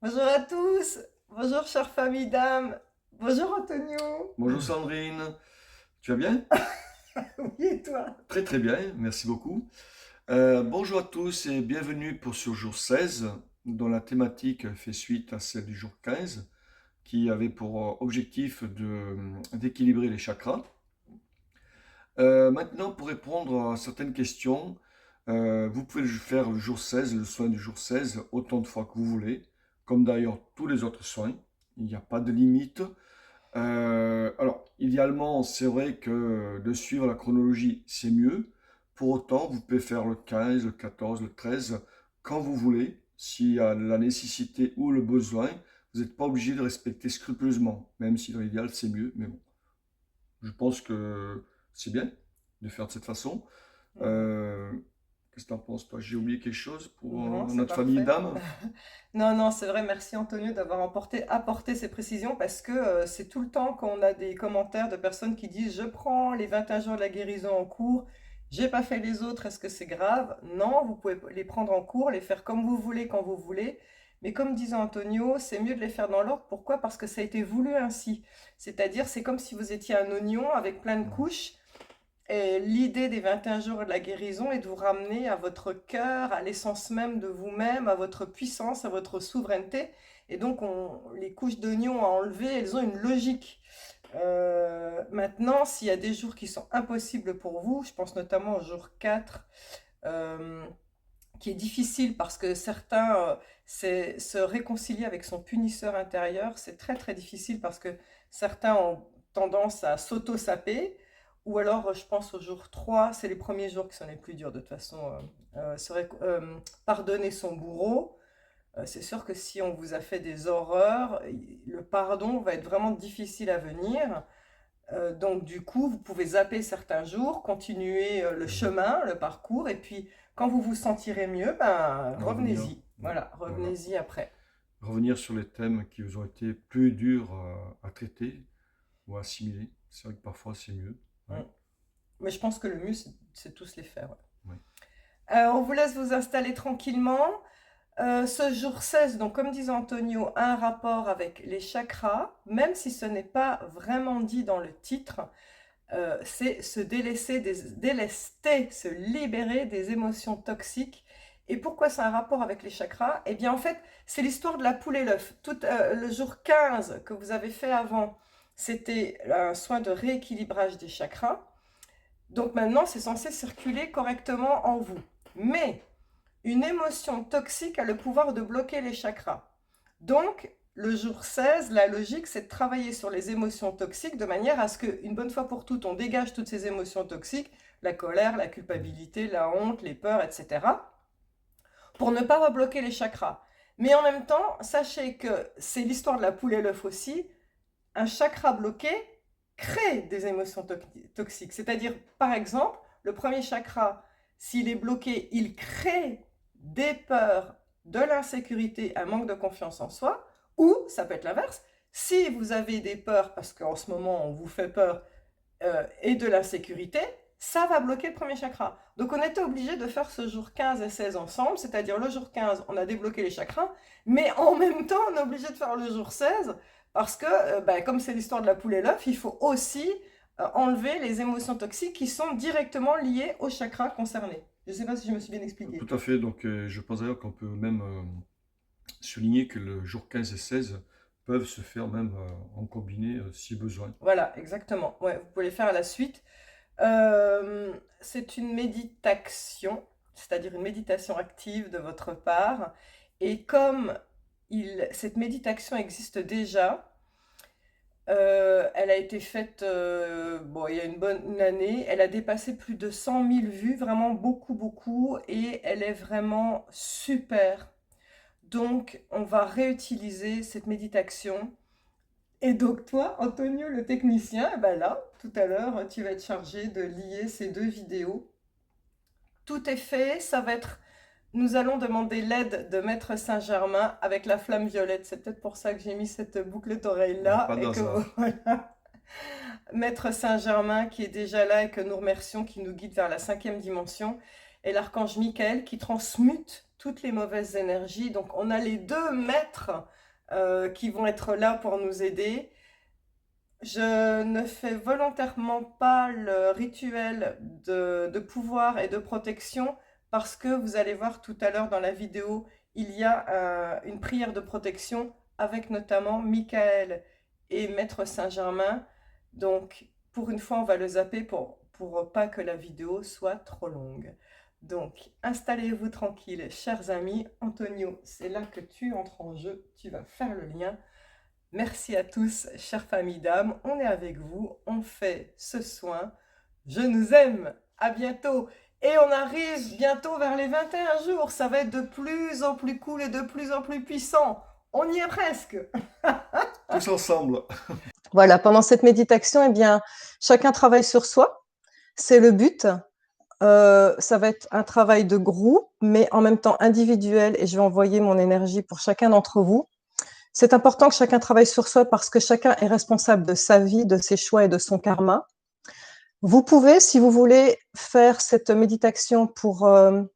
Bonjour à tous, bonjour chère famille d'âme, bonjour Antonio. Bonjour Sandrine, tu vas bien? Oui, et toi? Très très bien, merci beaucoup. Bonjour à tous et bienvenue pour ce jour 16, dont la thématique fait suite à celle du jour 15, qui avait pour objectif d'équilibrer les chakras. Maintenant, pour répondre à certaines questions, vous pouvez faire le jour 16, le soin du jour 16, autant de fois que vous voulez, comme d'ailleurs tous les autres soins. Il n'y a pas de limite. Alors, idéalement, c'est vrai que de suivre la chronologie, c'est mieux. Pour autant, vous pouvez faire le 15, le 14, le 13, quand vous voulez. S'il y a la nécessité ou le besoin, vous n'êtes pas obligé de respecter scrupuleusement, même si dans l'idéal, c'est mieux. Mais bon, je pense que c'est bien de faire de cette façon. Mhm. Euh, Qu'est-ce que tu en penses, toi? J'ai oublié quelque chose pour Non, c'est notre famille parfait. d'âmes? Non, non, c'est vrai, merci Antonio d'avoir apporté ces précisions parce que c'est tout le temps qu'on a des commentaires de personnes qui disent je prends les 21 jours de la guérison en cours, j'ai pas fait les autres, est-ce que c'est grave? Non, vous pouvez les prendre en cours, les faire comme vous voulez, quand vous voulez. Mais comme disait Antonio, c'est mieux de les faire dans l'ordre. Pourquoi? Parce que ça a été voulu ainsi. C'est-à-dire, c'est comme si vous étiez un oignon avec plein de Mhm. couches. Et l'idée des 21 jours de la guérison est de vous ramener à votre cœur, à l'essence même de vous-même, à votre puissance, à votre souveraineté. Et donc, les couches d'oignons à enlever, elles ont une logique. Maintenant, s'il y a des jours qui sont impossibles pour vous, je pense notamment au jour 4, euh, qui est difficile parce que certains, c'est se réconcilier avec son punisseur intérieur, c'est très très difficile parce que certains ont tendance à s'auto-saper, ou alors je pense au jour 3, c'est les premiers jours qui sont les plus durs de toute façon, pardonner son bourreau. C'est sûr que si on vous a fait des horreurs, le pardon va être vraiment difficile à venir. Donc du coup, vous pouvez zapper certains jours, continuer le Mhm. chemin, le parcours, et puis quand vous vous sentirez mieux, ben Revenir. revenez-y. Ouais, Voilà, voilà. revenez-y après. Revenir sur les thèmes qui vous ont été plus durs à traiter ou à assimiler. C'est vrai que parfois c'est mieux. Mm. Ouais, Mais je pense que le mieux, c'est tous les faire. Ouais. ouais. On vous laisse vous installer tranquillement. Ce jour 16, donc comme disait Antonio, a un rapport avec les chakras, même si ce n'est pas vraiment dit dans le titre. C'est se délester, se libérer des émotions toxiques. Et pourquoi c'est un rapport avec les chakras? Eh bien, en fait, c'est l'histoire de la poule et l'œuf. Tout le jour 15 que vous avez fait avant, c'était un soin de rééquilibrage des chakras. Donc maintenant, c'est censé circuler correctement en vous. Mais une émotion toxique a le pouvoir de bloquer les chakras. Donc, le jour 16, la logique, c'est de travailler sur les émotions toxiques de manière à ce qu'une bonne fois pour toutes, on dégage toutes ces émotions toxiques, la colère, la Mhm. culpabilité, la honte, les peurs, etc., pour ne pas rebloquer les chakras. Mais en même temps, sachez que c'est l'histoire de la poule et l'œuf aussi, un chakra bloqué crée des émotions toxiques. C'est-à-dire, par exemple, le premier chakra, s'il est bloqué, il crée des peurs, de l'insécurité, un manque de confiance en soi, ou ça peut être l'inverse. Si vous avez des peurs, parce qu'en ce moment on vous fait peur, et de l'insécurité, ça va bloquer le premier chakra. Donc on était obligé de faire ce jour 15 et 16 ensemble, c'est-à-dire le jour 15, on a débloqué les chakras, mais en même temps, on est obligé de faire le jour 16, parce que ben, comme c'est l'histoire de la poule et l'œuf, il faut aussi enlever les émotions toxiques qui sont directement liées au chakra concerné. Je ne sais pas si je me suis bien Tout expliquée. à fait. Donc je pense d'ailleurs qu'on peut même souligner que le jour 15 et 16 peuvent se faire même en combiné si besoin. Voilà, exactement. Ouais, vous pouvez le faire à la suite. C'est une méditation, c'est-à-dire une méditation active de votre part. Et comme cette méditation existe déjà, elle a été faite bon, il y a une bonne année. Elle a dépassé plus de 100 000 vues, vraiment beaucoup, beaucoup. Et elle est vraiment super. Donc, on va réutiliser cette méditation. Et donc toi, Antonio, le technicien, eh ben là, tout à l'heure, tu vas être chargé de lier ces deux vidéos. Tout est fait, ça va être... Nous allons demander l'aide de Maître Saint-Germain avec la flamme violette. C'est peut-être pour ça que j'ai mis cette bouclette d'oreille Il n'y a là pas et que d'hasard. voilà. Maître Saint-Germain qui est déjà là et que nous remercions, qui nous guide vers la cinquième dimension. et l'archange Michael qui transmute toutes les mauvaises énergies. Donc on a les deux maîtres qui vont être là pour nous aider. Je ne fais volontairement pas le rituel de pouvoir et de protection parce que vous allez voir tout à l'heure dans la vidéo, il y a une prière de protection avec notamment Michael et Maître Saint-Germain. Donc, pour une fois, on va le zapper pour pas que la vidéo soit trop longue. Donc, installez-vous tranquille, chers amis. Antonio, c'est là que tu entres en jeu. Tu vas faire le lien. Merci à tous, chère famille d'âme. On est avec vous. On fait ce soin. Je nous aime. À bientôt. Et on arrive bientôt vers les 21 jours. Ça va être de plus en plus cool et de plus en plus puissant. On y est presque. Tous ensemble. Voilà, pendant cette méditation, eh bien, chacun travaille sur soi. C'est le but. Ça va être un travail de groupe, mais en même temps individuel. Et je vais envoyer mon énergie pour chacun d'entre vous. C'est important que chacun travaille sur soi parce que chacun est responsable de sa vie, de ses choix et de son karma. Vous pouvez, si vous voulez, faire cette méditation pour un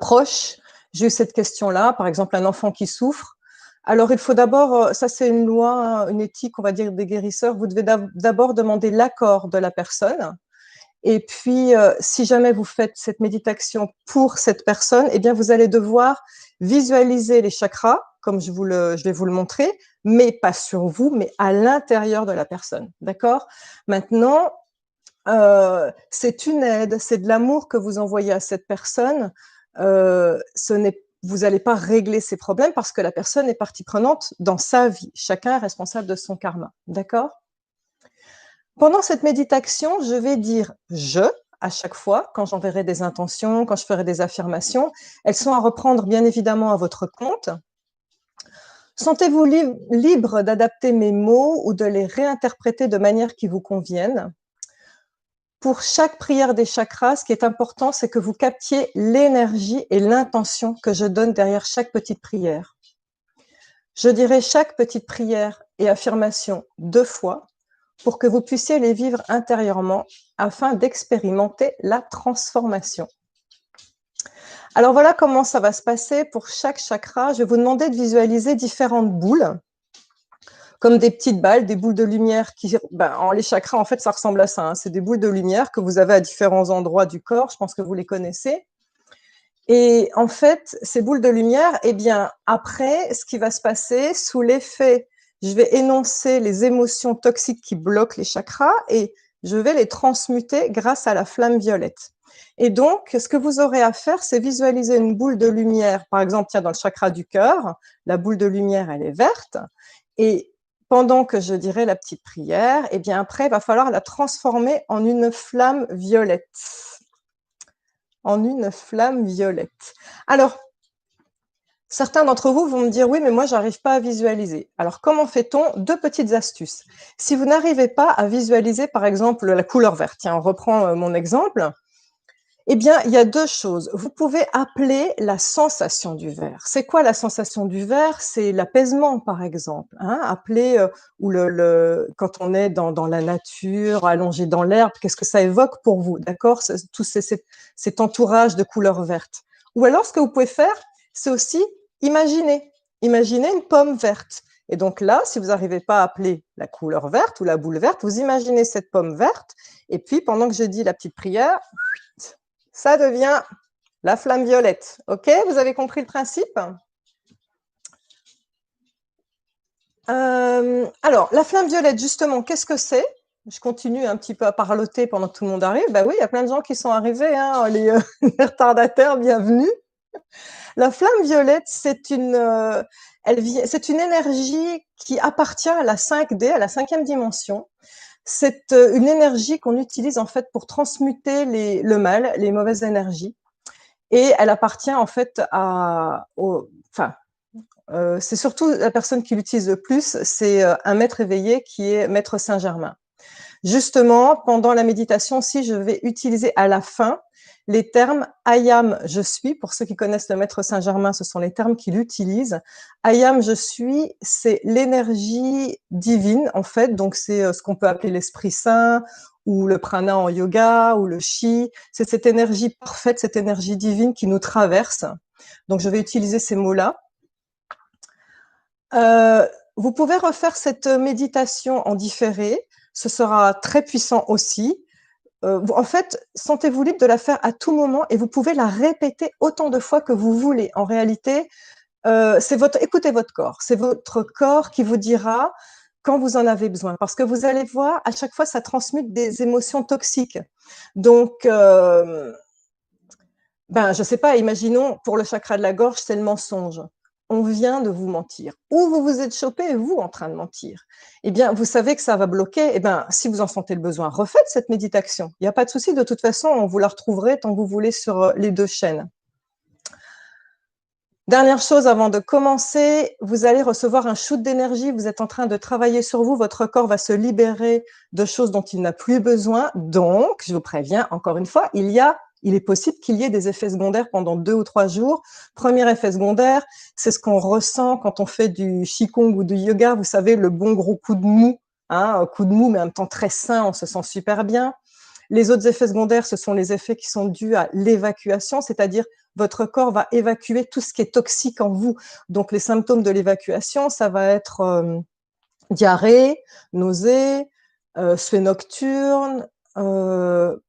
proche. J'ai eu cette question-là, par exemple un enfant qui souffre. Alors il faut d'abord, ça c'est une loi, une éthique, on va dire, des guérisseurs, vous devez d'abord demander l'accord de la personne. Et puis, si jamais vous faites cette méditation pour cette personne, eh bien, vous allez devoir visualiser les chakras, comme je vais vous le montrer, mais pas sur vous, mais à l'intérieur de la personne. D'accord? Maintenant, c'est une aide, c'est de l'amour que vous envoyez à cette personne. Vous n'allez pas régler ses problèmes parce que la personne est partie prenante dans sa vie. Chacun est responsable de son karma. D'accord? Pendant cette méditation, je vais dire « je » à chaque fois, quand j'enverrai des intentions, quand je ferai des affirmations. Elles sont à reprendre bien évidemment à votre compte. Sentez-vous libre d'adapter mes mots ou de les réinterpréter de manière qui vous convienne. Pour chaque prière des chakras, ce qui est important, c'est que vous captiez l'énergie et l'intention que je donne derrière chaque petite prière. Je dirai chaque petite prière et affirmation 2 fois, pour que vous puissiez les vivre intérieurement afin d'expérimenter la transformation. Alors voilà comment ça va se passer pour chaque chakra. Je vais vous demander de visualiser différentes boules, comme des petites balles, des boules de lumière qui, les chakras, en fait, ça ressemble à ça. Hein. C'est des boules de lumière que vous avez à différents endroits du corps. Je pense que vous les connaissez. Et en fait, ces boules de lumière, eh bien, après, ce qui va se passer, sous l'effet, je vais énoncer les émotions toxiques qui bloquent les chakras et je vais les transmuter grâce à la flamme violette. Et donc, ce que vous aurez à faire, c'est visualiser une boule de lumière. Par exemple, tiens, dans le chakra du cœur, la boule de lumière, elle est verte. Et pendant que je dirai la petite prière, eh bien, après, il va falloir la transformer en une flamme violette. En une flamme violette. Alors, certains d'entre vous vont me dire « Oui, mais moi, je n'arrive pas à visualiser. » Alors, comment fait-on? 2 petites astuces. Si vous n'arrivez pas à visualiser, par exemple, la couleur verte, tiens, on reprend mon exemple, eh bien, il y a 2 choses. Vous pouvez appeler la sensation du vert. C'est quoi la sensation du vert? C'est l'apaisement, par exemple. Hein, appeler, ou quand on est dans la nature, allongé dans l'herbe, qu'est-ce que ça évoque pour vous? D'accord? Tout cet entourage de couleurs vertes. Ou alors, ce que vous pouvez faire, c'est aussi imaginer. Imaginez une pomme verte. Et donc là, si vous n'arrivez pas à appeler la couleur verte ou la boule verte, vous imaginez cette pomme verte. Et puis, pendant que je dis la petite prière, ça devient la flamme violette. OK? Vous avez compris le principe? Alors, la flamme violette, justement, qu'est-ce que c'est? Je continue un petit peu à parloter pendant que tout le monde arrive. Ben oui, il y a plein de gens qui sont arrivés, hein, les retardataires, bienvenue. La flamme violette, c'est une énergie qui appartient à la 5D, à la 5e dimension. C'est une énergie qu'on utilise en fait pour transmuter le mal, les mauvaises énergies. Et elle appartient en fait c'est surtout la personne qui l'utilise le plus, c'est un maître éveillé qui est Maître Saint-Germain. Justement, pendant la méditation aussi, je vais utiliser à la fin les termes « I am, je suis ». Pour ceux qui connaissent le maître Saint-Germain, ce sont les termes qu'il utilise. « I am, je suis », c'est l'énergie divine, en fait. Donc, c'est ce qu'on peut appeler l'Esprit Saint, ou le prana en yoga, ou le chi. C'est cette énergie parfaite, cette énergie divine qui nous traverse. Donc, je vais utiliser ces mots-là. Vous pouvez refaire cette méditation en différé. Ce sera très puissant aussi. En fait, sentez-vous libre de la faire à tout moment et vous pouvez la répéter autant de fois que vous voulez. En réalité, écoutez votre corps. C'est votre corps qui vous dira quand vous en avez besoin. Parce que vous allez voir, à chaque fois, ça transmute des émotions toxiques. Donc, je ne sais pas, imaginons, pour le chakra de la gorge, c'est le mensonge. On vient de vous mentir. Ou vous vous êtes chopé, vous, en train de mentir. Eh bien, vous savez que ça va bloquer. Eh bien, si vous en sentez le besoin, refaites cette méditation. Il n'y a pas de souci. De toute façon, vous la retrouverez tant que vous voulez sur les 2 chaînes. Dernière chose avant de commencer, vous allez recevoir un shoot d'énergie. Vous êtes en train de travailler sur vous. Votre corps va se libérer de choses dont il n'a plus besoin. Donc, je vous préviens, encore une fois, il est possible qu'il y ait des effets secondaires pendant 2 ou 3 jours. Premier effet secondaire, c'est ce qu'on ressent quand on fait du qigong ou du yoga. Vous savez, le bon gros coup de mou, un coup de mou, mais en même temps très sain, on se sent super bien. Les autres effets secondaires, ce sont les effets qui sont dus à l'évacuation, c'est-à-dire votre corps va évacuer tout ce qui est toxique en vous. Donc, les symptômes de l'évacuation, ça va être diarrhée, nausée, suée nocturne.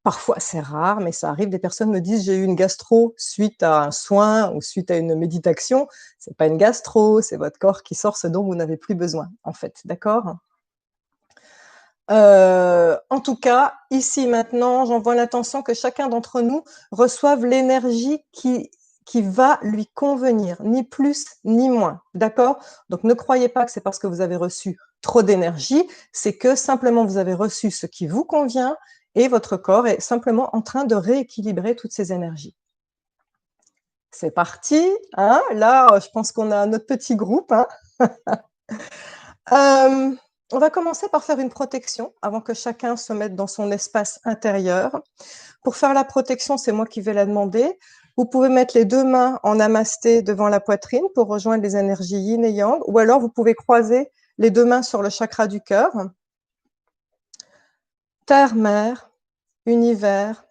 Parfois, c'est rare, mais ça arrive, des personnes me disent « j'ai eu une gastro suite à un soin ou suite à une méditation ». Ce n'est pas une gastro, c'est votre corps qui sort ce dont vous n'avez plus besoin, en fait, d'accord ? En tout cas, ici, maintenant, j'envoie l'intention que chacun d'entre nous reçoive l'énergie qui va lui convenir, ni plus ni moins, d'accord? Donc, ne croyez pas que c'est parce que vous avez reçu trop d'énergie, c'est que simplement vous avez reçu ce qui vous convient et votre corps est simplement en train de rééquilibrer toutes ces énergies. C'est parti, hein? Là, je pense qu'on a notre petit groupe, hein? On va commencer par faire une protection avant que chacun se mette dans son espace intérieur. Pour faire la protection, c'est moi qui vais la demander. Vous pouvez mettre les 2 mains en namasté devant la poitrine pour rejoindre les énergies yin et yang, ou alors vous pouvez croiser les 2 mains sur le chakra du cœur. Terre, mer, univers,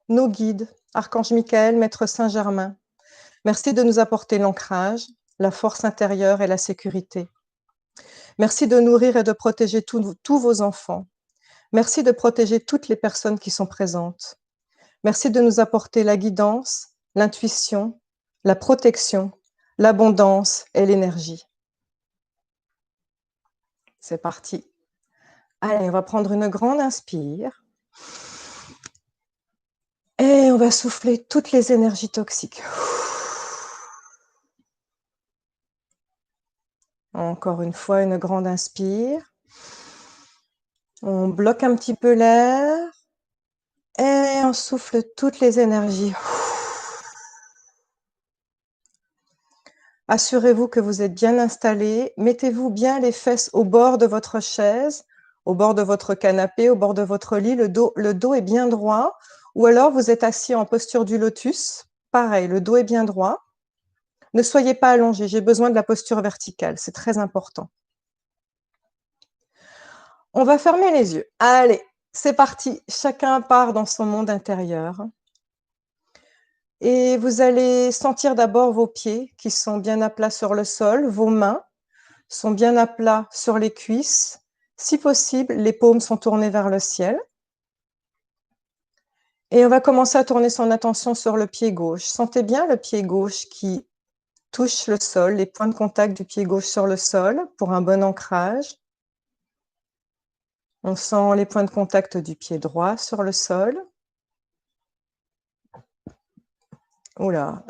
nos guides, Archange Michael, Maître Saint-Germain, merci de nous apporter l'ancrage, la force intérieure et la sécurité. Merci de nourrir et de protéger tous vos enfants. Merci de protéger toutes les personnes qui sont présentes. Merci de nous apporter la guidance, l'intuition, la protection, l'abondance et l'énergie. C'est parti. Allez, on va prendre une grande inspire. Et on va souffler toutes les énergies toxiques. Encore une fois, une grande inspire. On bloque un petit peu l'air. Et on souffle toutes les énergies. Assurez-vous que vous êtes bien installé. Mettez-vous bien les fesses au bord de votre chaise, au bord de votre canapé, au bord de votre lit. Le dos est bien droit. Ou alors, vous êtes assis en posture du lotus. Pareil, le dos est bien droit. Ne soyez pas allongé. J'ai besoin de la posture verticale. C'est très important. On va fermer les yeux. Allez, c'est parti. Chacun part dans son monde intérieur. Et vous allez sentir d'abord vos pieds qui sont bien à plat sur le sol. Vos mains sont bien à plat sur les cuisses. Si possible, les paumes sont tournées vers le ciel. Et on va commencer à tourner son attention sur le pied gauche. Sentez bien le pied gauche qui touche le sol, les points de contact du pied gauche sur le sol pour un bon ancrage. On sent les points de contact du pied droit sur le sol. Oula,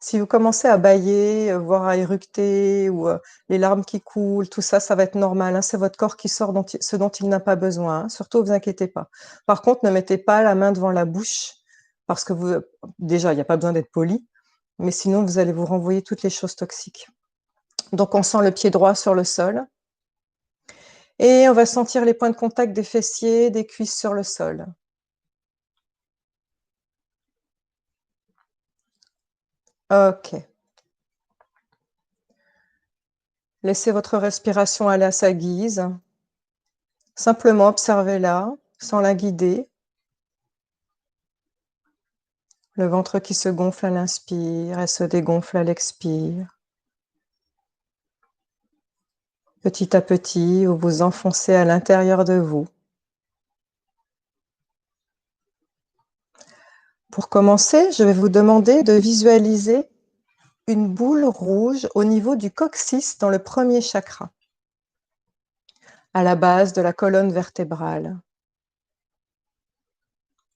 si vous commencez à bâiller, voire à éructer, ou les larmes qui coulent, tout ça, ça va être normal, hein. C'est votre corps qui sort ce dont il n'a pas besoin, hein. Surtout, ne vous inquiétez pas. Par contre, ne mettez pas la main devant la bouche, parce que déjà, il n'y a pas besoin d'être poli, mais sinon, vous allez vous renvoyer toutes les choses toxiques. Donc, on sent le pied droit sur le sol. Et on va sentir les points de contact des fessiers, des cuisses sur le sol. Ok. Laissez votre respiration aller à sa guise. Simplement observez-la, sans la guider. Le ventre qui se gonfle à l'inspire et se dégonfle à l'expire. Petit à petit, vous vous enfoncez à l'intérieur de vous. Pour commencer, je vais vous demander de visualiser une boule rouge au niveau du coccyx dans le premier chakra, à la base de la colonne vertébrale.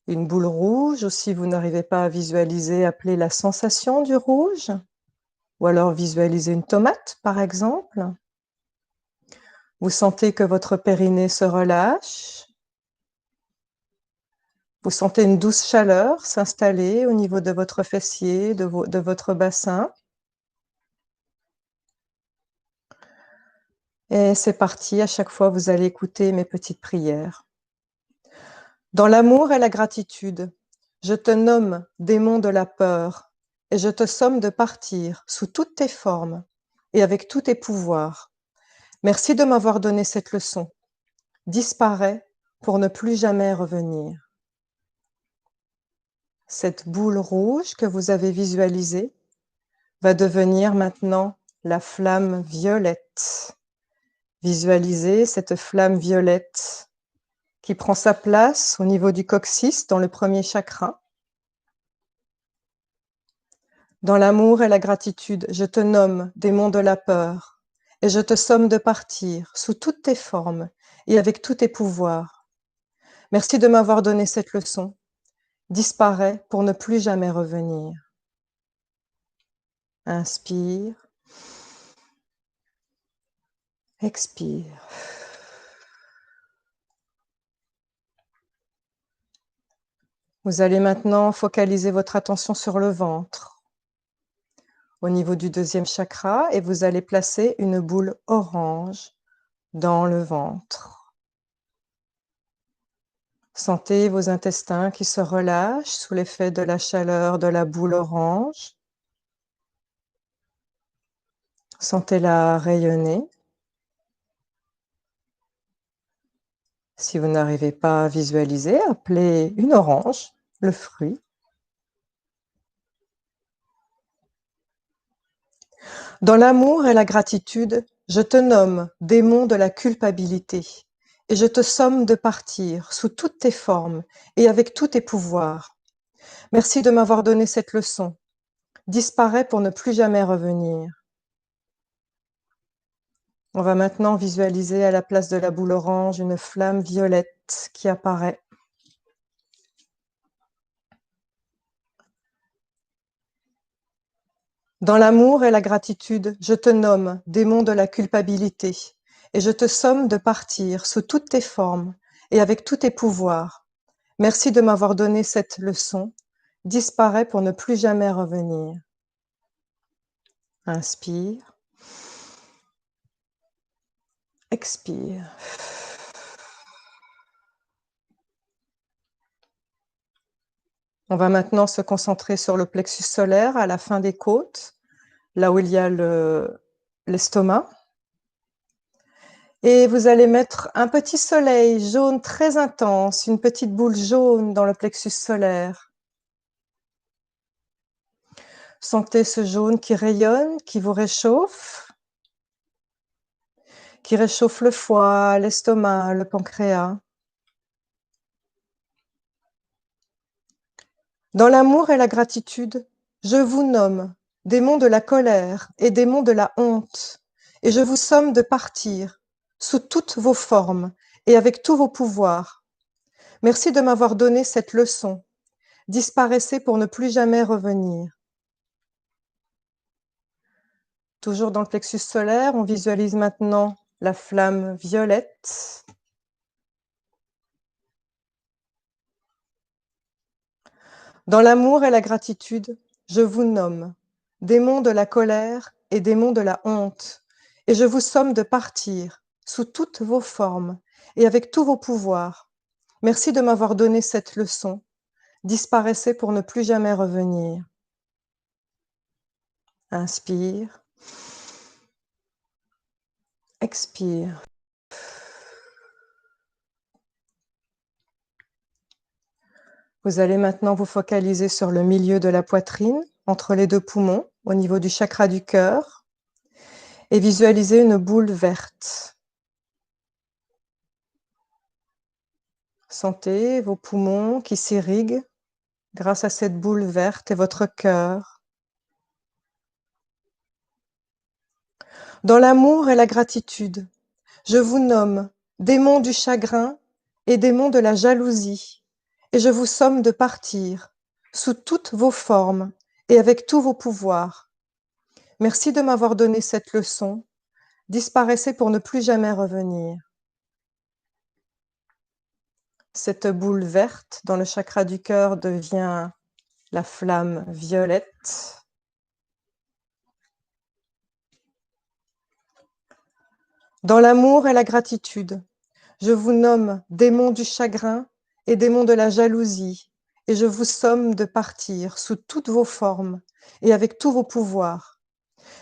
Une boule rouge, ou si vous n'arrivez pas à visualiser, appelez la sensation du rouge, ou alors visualisez une tomate, par exemple. Vous sentez que votre périnée se relâche. Vous sentez une douce chaleur s'installer au niveau de votre fessier, de votre bassin. Et c'est parti, à chaque fois vous allez écouter mes petites prières. Dans l'amour et la gratitude, je te nomme démon de la peur et je te somme de partir sous toutes tes formes et avec tous tes pouvoirs. Merci de m'avoir donné cette leçon. Disparais pour ne plus jamais revenir. Cette boule rouge que vous avez visualisée va devenir maintenant la flamme violette. Visualisez cette flamme violette qui prend sa place au niveau du coccyx dans le premier chakra. Dans l'amour et la gratitude, je te nomme démon de la peur et je te somme de partir sous toutes tes formes et avec tous tes pouvoirs. Merci de m'avoir donné cette leçon. Disparais pour ne plus jamais revenir. Inspire. Expire. Vous allez maintenant focaliser votre attention sur le ventre, au niveau du deuxième chakra, et vous allez placer une boule orange dans le ventre. Sentez vos intestins qui se relâchent sous l'effet de la chaleur de la boule orange. Sentez-la rayonner. Si vous n'arrivez pas à visualiser, appelez une orange, le fruit. Dans l'amour et la gratitude, je te nomme démon de la culpabilité et je te somme de partir sous toutes tes formes et avec tous tes pouvoirs. Merci de m'avoir donné cette leçon. Disparais pour ne plus jamais revenir. On va maintenant visualiser à la place de la boule orange une flamme violette qui apparaît. Dans l'amour et la gratitude, je te nomme démon de la culpabilité et je te somme de partir sous toutes tes formes et avec tous tes pouvoirs. Merci de m'avoir donné cette leçon. Disparais pour ne plus jamais revenir. Inspire. Expire. On va maintenant se concentrer sur le plexus solaire à la fin des côtes, là où il y a l'estomac. Et vous allez mettre un petit soleil jaune très intense, une petite boule jaune dans le plexus solaire. Sentez ce jaune qui rayonne, qui vous réchauffe, qui réchauffe le foie, l'estomac, le pancréas. Dans l'amour et la gratitude, je vous nomme démons de la colère et démons de la honte, et je vous somme de partir sous toutes vos formes et avec tous vos pouvoirs. Merci de m'avoir donné cette leçon. Disparaissez pour ne plus jamais revenir. Toujours dans le plexus solaire, on visualise maintenant la flamme violette. Dans l'amour et la gratitude, je vous nomme démons de la colère et démons de la honte, et je vous somme de partir sous toutes vos formes et avec tous vos pouvoirs. Merci de m'avoir donné cette leçon. Disparaissez pour ne plus jamais revenir. Inspire. Expire. Vous allez maintenant vous focaliser sur le milieu de la poitrine, entre les deux poumons, au niveau du chakra du cœur, et visualiser une boule verte. Sentez vos poumons qui s'irriguent grâce à cette boule verte et votre cœur. Dans l'amour et la gratitude, je vous nomme démon du chagrin et démon de la jalousie, et je vous somme de partir, sous toutes vos formes et avec tous vos pouvoirs. Merci de m'avoir donné cette leçon. Disparaissez pour ne plus jamais revenir. Cette boule verte dans le chakra du cœur devient la flamme violette. Dans l'amour et la gratitude, je vous nomme démon du chagrin et démon de la jalousie, et je vous somme de partir sous toutes vos formes et avec tous vos pouvoirs.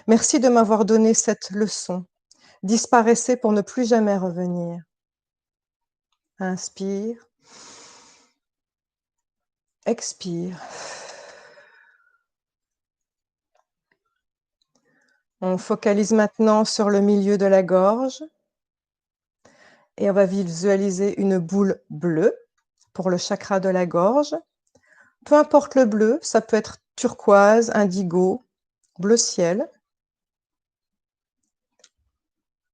Merci de m'avoir donné cette leçon. Disparaissez pour ne plus jamais revenir. Inspire. Expire. On focalise maintenant sur le milieu de la gorge et on va visualiser une boule bleue pour le chakra de la gorge. Peu importe le bleu, ça peut être turquoise, indigo, bleu ciel.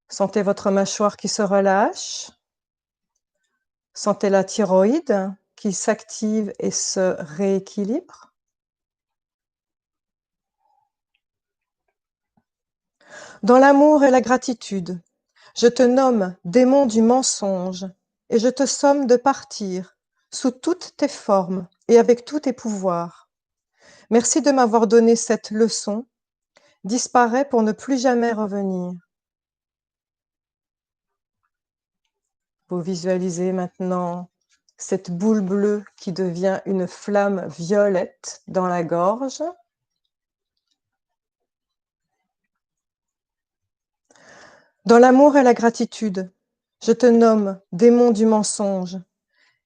Sentez votre mâchoire qui se relâche. Sentez la thyroïde qui s'active et se rééquilibre. Dans l'amour et la gratitude, je te nomme démon du mensonge et je te somme de partir sous toutes tes formes et avec tous tes pouvoirs. Merci de m'avoir donné cette leçon. Disparais pour ne plus jamais revenir. Vous visualisez maintenant cette boule bleue qui devient une flamme violette dans la gorge. Dans l'amour et la gratitude, je te nomme démon du mensonge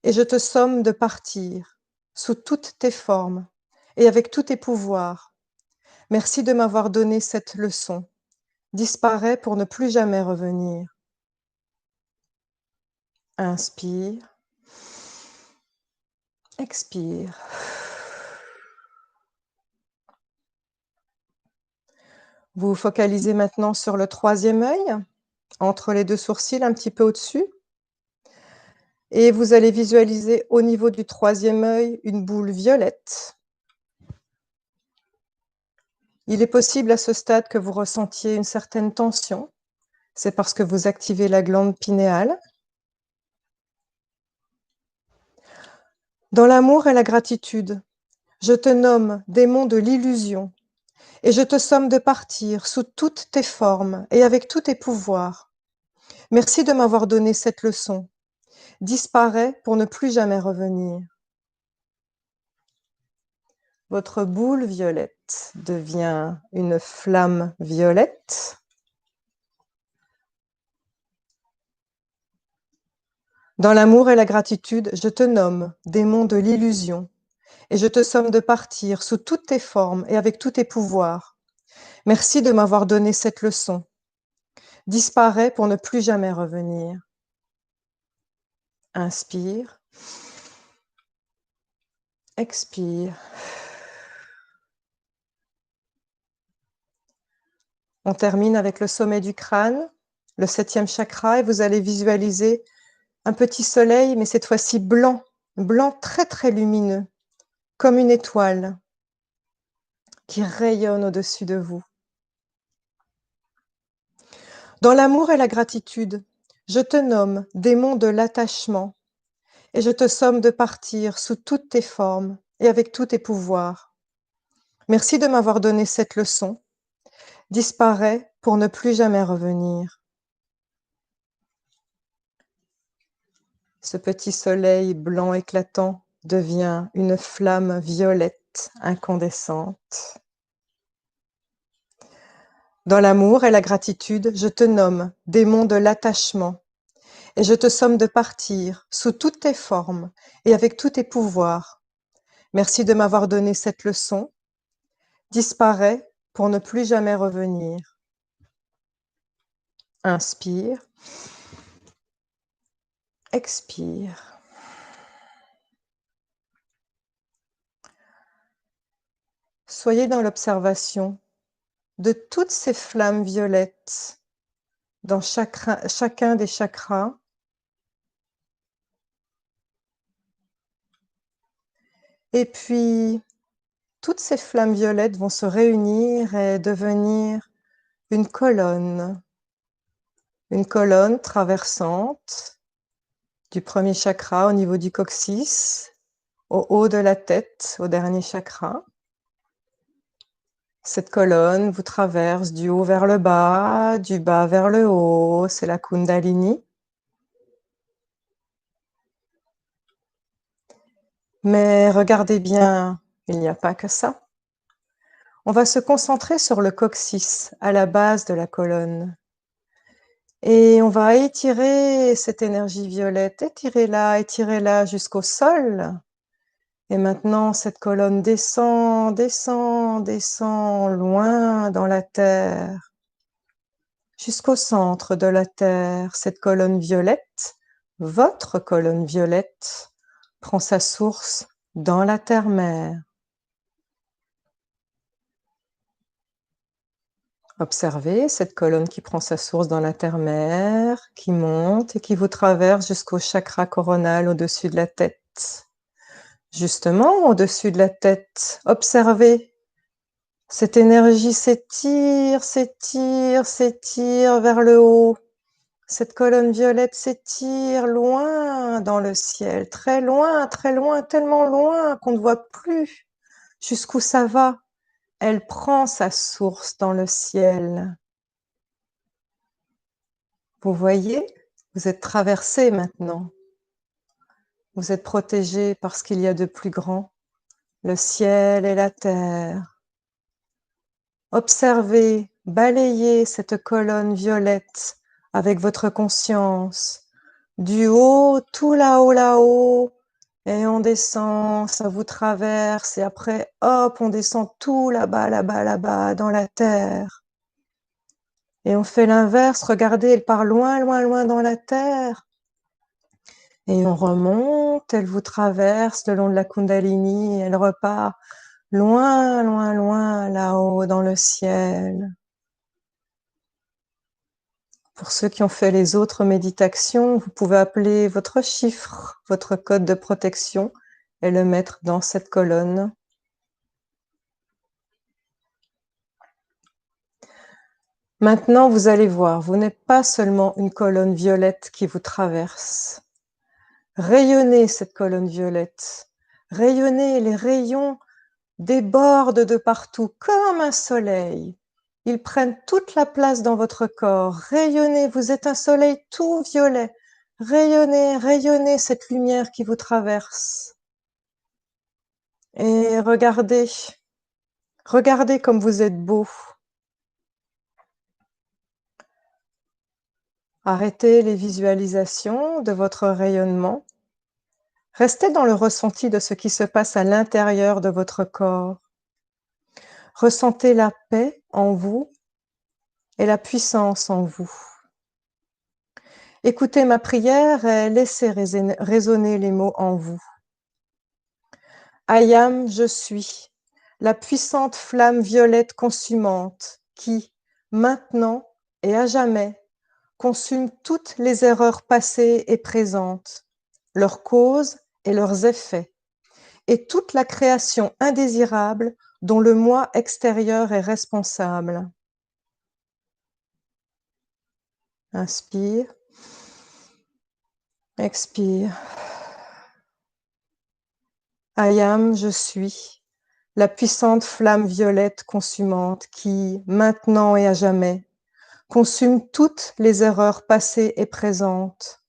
et je te somme de partir sous toutes tes formes et avec tous tes pouvoirs. Merci de m'avoir donné cette leçon. Disparais pour ne plus jamais revenir. Inspire. Expire. Vous vous focalisez maintenant sur le troisième œil, entre les deux sourcils, un petit peu au-dessus. Et vous allez visualiser au niveau du troisième œil une boule violette. Il est possible à ce stade que vous ressentiez une certaine tension. C'est parce que vous activez la glande pinéale. Dans l'amour et la gratitude, je te nomme démon de l'illusion et je te somme de partir sous toutes tes formes et avec tous tes pouvoirs. Merci de m'avoir donné cette leçon. Disparais pour ne plus jamais revenir. Votre boule violette devient une flamme violette. Dans l'amour et la gratitude, je te nomme démon de l'illusion et je te somme de partir sous toutes tes formes et avec tous tes pouvoirs. Merci de m'avoir donné cette leçon. Disparais pour ne plus jamais revenir. Inspire. Expire. On termine avec le sommet du crâne, le 7e chakra, et vous allez visualiser un petit soleil, mais cette fois-ci blanc, blanc très très lumineux, comme une étoile qui rayonne au-dessus de vous. Dans l'amour et la gratitude, je te nomme démon de l'attachement et je te somme de partir sous toutes tes formes et avec tous tes pouvoirs. Merci de m'avoir donné cette leçon. Disparais pour ne plus jamais revenir. ce petit soleil blanc éclatant devient une flamme violette incandescente. Dans l'amour et la gratitude, je te nomme démon de l'attachement, et je te somme de partir sous toutes tes formes et avec tous tes pouvoirs. Merci de m'avoir donné cette leçon. Disparais pour ne plus jamais revenir. Inspire. Expire. Soyez dans l'observation de toutes ces flammes violettes dans chacun des chakras. Et puis, toutes ces flammes violettes vont se réunir et devenir une colonne traversante du premier chakra au niveau du coccyx, au haut de la tête, au dernier chakra. Cette colonne vous traverse du haut vers le bas, du bas vers le haut, c'est la Kundalini. Mais regardez bien, il n'y a pas que ça. On va se concentrer sur le coccyx, à la base de la colonne. Et on va étirer cette énergie violette, étirez-la jusqu'au sol. Et maintenant, cette colonne descend, descend, descend loin dans la terre, jusqu'au centre de la terre. Cette colonne violette, votre colonne violette, prend sa source dans la terre-mère. Observez cette colonne qui prend sa source dans la terre-mère, qui monte et qui vous traverse jusqu'au chakra coronal au-dessus de la tête. Justement, au-dessus de la tête, observez. Cette énergie s'étire, s'étire, s'étire vers le haut. Cette colonne violette s'étire loin dans le ciel, très loin, tellement loin qu'on ne voit plus jusqu'où ça va. Elle prend sa source dans le ciel. Vous voyez, vous êtes traversé maintenant. Vous êtes protégé par ce qu'il y a de plus grand, le ciel et la terre. Observez, balayez cette colonne violette avec votre conscience. Du haut, tout là-haut, et on descend, ça vous traverse, et après, hop, on descend tout là-bas, dans la terre. Et on fait l'inverse, regardez, elle part loin, loin, loin dans la terre. Et on remonte, elle vous traverse le long de la Kundalini, elle repart loin, loin, loin, là-haut dans le ciel. Pour ceux qui ont fait les autres méditations, vous pouvez appeler votre chiffre, votre code de protection et le mettre dans cette colonne. Maintenant, vous allez voir, vous n'êtes pas seulement une colonne violette qui vous traverse. Rayonnez cette colonne violette. Rayonnez, les rayons débordent de partout comme un soleil. Ils prennent toute la place dans votre corps. Rayonnez, vous êtes un soleil tout violet. Rayonnez, rayonnez cette lumière qui vous traverse. Et regardez, regardez comme vous êtes beau. Arrêtez les visualisations de votre rayonnement. Restez dans le ressenti de ce qui se passe à l'intérieur de votre corps. Ressentez la paix en vous et la puissance en vous. Écoutez ma prière et laissez résonner les mots en vous. I am, je suis, la puissante flamme violette consumante qui, maintenant et à jamais, consume toutes les erreurs passées et présentes, leurs causes et leurs effets, et toute la création indésirable dont le moi extérieur est responsable. Inspire, expire. I am, je suis, la puissante flamme violette consumante qui, maintenant et à jamais, consume toutes les erreurs passées et présentes,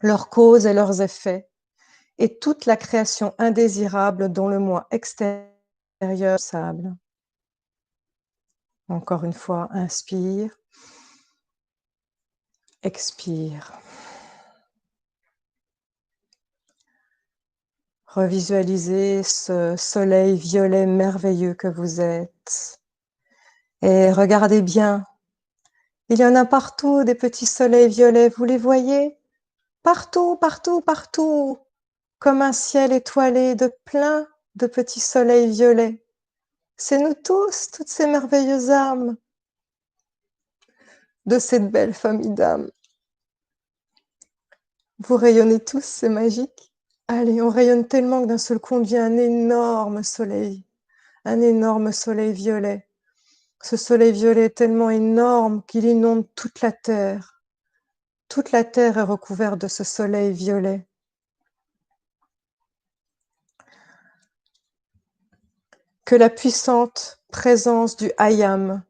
leurs causes et leurs effets, et toute la création indésirable dont le moi extérieur est sable. Encore une fois, inspire, expire. Revisualisez ce soleil violet merveilleux que vous êtes. Et regardez bien, il y en a partout des petits soleils violets, vous les voyez? Partout, partout, partout, comme un ciel étoilé de plein de petits soleils violets. C'est nous tous, toutes ces merveilleuses âmes de cette belle famille d'âmes. Vous rayonnez tous, c'est magique. Allez, on rayonne tellement que d'un seul coup, on devient un énorme soleil violet. Ce soleil violet est tellement énorme qu'il inonde toute la terre. Toute la terre est recouverte de ce soleil violet. Que la puissante présence du Hayam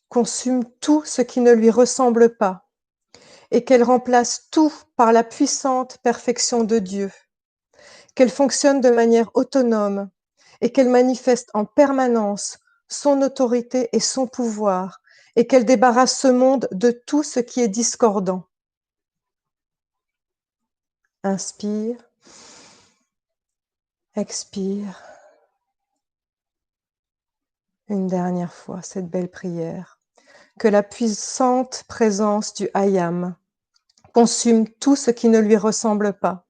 consume tout ce qui ne lui ressemble pas et qu'elle remplace tout par la puissante perfection de Dieu. Qu'elle fonctionne de manière autonome et qu'elle manifeste en permanence son autorité et son pouvoir et qu'elle débarrasse ce monde de tout ce qui est discordant. Inspire, expire. Une dernière fois, cette belle prière. Que la puissante présence du Hayam consume tout ce qui ne lui ressemble pas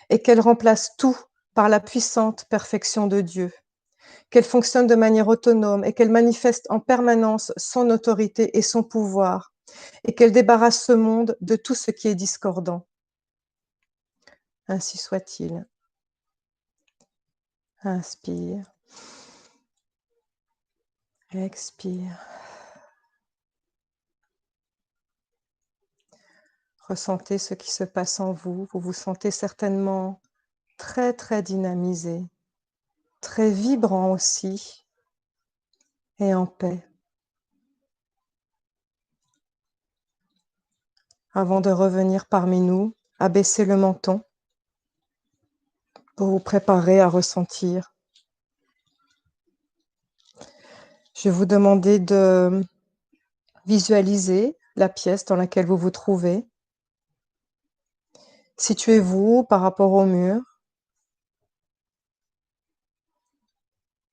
et qu'elle remplace tout par la puissante perfection de Dieu. Qu'elle fonctionne de manière autonome et qu'elle manifeste en permanence son autorité et son pouvoir et qu'elle débarrasse ce monde de tout ce qui est discordant. Ainsi soit-il. Inspire. Expire. Ressentez ce qui se passe en vous. Vous vous sentez certainement très, très dynamisé, très vibrant aussi et en paix. Avant de revenir parmi nous, abaissez le menton pour vous préparer à ressentir. Je vais vous demander de visualiser la pièce dans laquelle vous vous trouvez. Situez-vous par rapport au mur.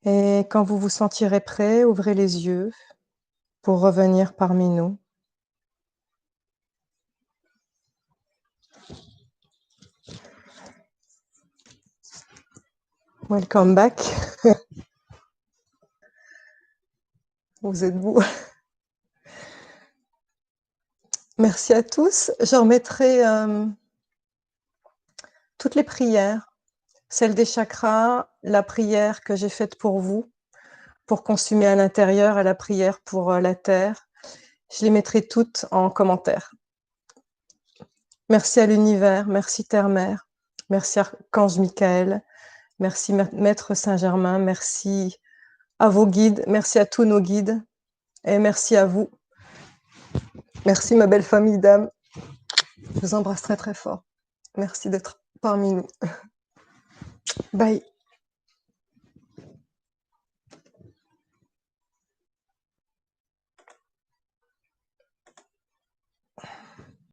Et quand vous vous sentirez prêt, ouvrez les yeux pour revenir parmi nous. Welcome back. Vous êtes beaux. Merci à tous. Je remettrai toutes les prières, celle des chakras, la prière que j'ai faite pour vous, pour consumer à l'intérieur, et la prière pour la terre. Je les mettrai toutes en commentaire. Merci à l'univers, merci Terre-Mère, merci Archange Michael, merci Maître Saint-Germain, merci à vos guides, merci à tous nos guides et merci à vous. Merci ma belle famille d'âmes. Je vous embrasse très très fort. Merci d'être parmi nous. Bye.